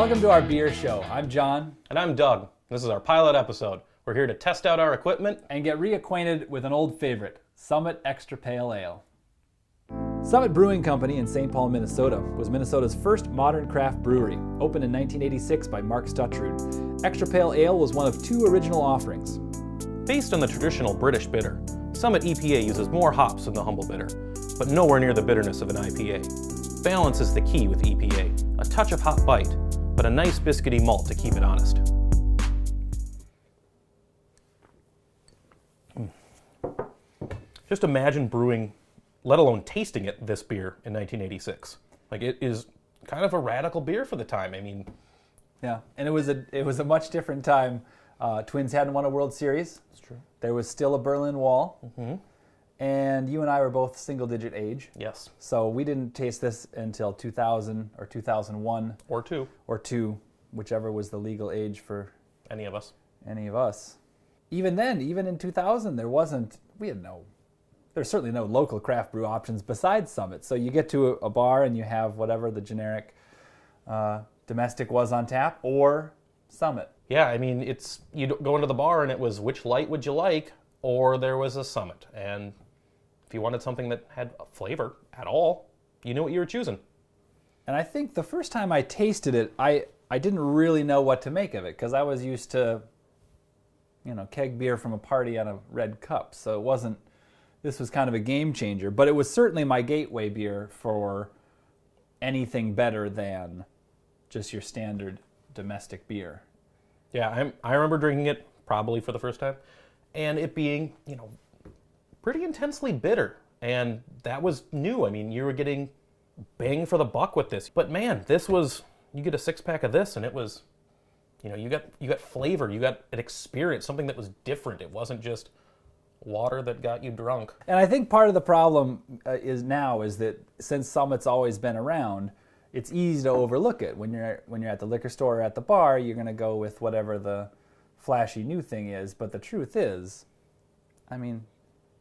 Welcome to our beer show. I'm John. And I'm Doug. This is our pilot episode. We're here to test out our equipment and get reacquainted with an old favorite, Summit Extra Pale Ale. Summit Brewing Company in St. Paul, Minnesota was Minnesota's first modern craft brewery, opened in 1986 by Mark Stuttrud. Extra Pale Ale was one of two original offerings. Based on the traditional British bitter, Summit EPA uses more hops than the humble bitter, but nowhere near the bitterness of an IPA. Balance is the key with EPA, a touch of hop bite, but a nice biscuity malt to keep it honest. Just imagine brewing, let alone tasting it, this beer in 1986. Like, it is kind of a radical beer for the time. I mean, yeah, and it was a much different time. Twins hadn't won a World Series. That's true. There was still a Berlin Wall. Mm-hmm. And you and I were both single-digit age. Yes. So we didn't taste this until 2000 or 2001. Or two. Or two, whichever was the legal age for any of us. Even then, even in 2000, there's certainly no local craft brew options besides Summit. So you get to a bar and you have whatever the generic domestic was on tap, or Summit. Yeah, I mean, you go into the bar and it was which light would you like, or there was a Summit. And if you wanted something that had a flavor at all, you knew what you were choosing. And I think the first time I tasted it, I didn't really know what to make of it, because I was used to, keg beer from a party on a red cup. So this was kind of a game changer, but it was certainly my gateway beer for anything better than just your standard domestic beer. Yeah, I remember drinking it probably for the first time, and it being, pretty intensely bitter. And that was new. I mean, you were getting bang for the buck with this. But man, you get a 6-pack of this and it was, you got flavor, you got an experience, something that was different. It wasn't just water that got you drunk. And I think part of the problem is that since Summit's always been around, it's easy to overlook it. When you're at the liquor store or at the bar, you're going to go with whatever the flashy new thing is. But the truth is, I mean,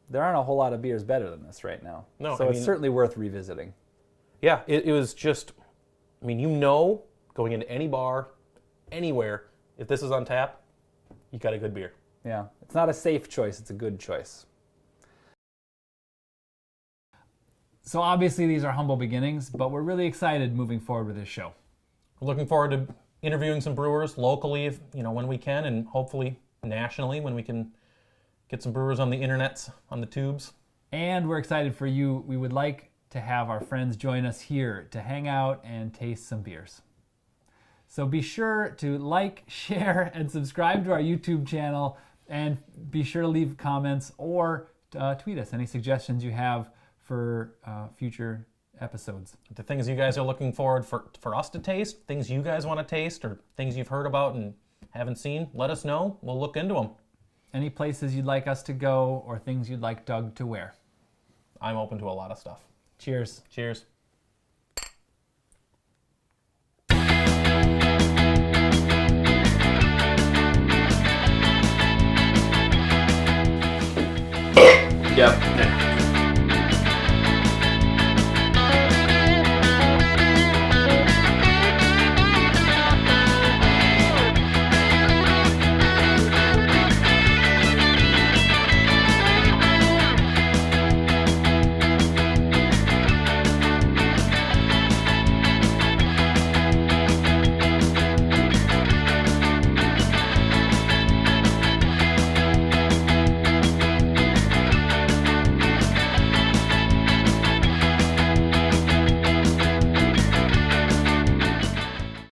there aren't a whole lot of beers better than this right now. No, so it's certainly worth revisiting. Yeah, it was just, going into any bar, anywhere, if this is on tap, you got a good beer. Yeah, it's not a safe choice, it's a good choice. So obviously these are humble beginnings, but we're really excited moving forward with this show. We're looking forward to interviewing some brewers locally, when we can, and hopefully nationally when we can get some brewers on the internets, on the tubes. And we're excited for you. We would like to have our friends join us here to hang out and taste some beers. So be sure to like, share, and subscribe to our YouTube channel, and be sure to leave comments or tweet us any suggestions you have for future episodes. The things you guys are looking forward for us to taste, things you guys want to taste, or things you've heard about and haven't seen, let us know. We'll look into them. Any places you'd like us to go or things you'd like Doug to wear. I'm open to a lot of stuff. Cheers. Cheers.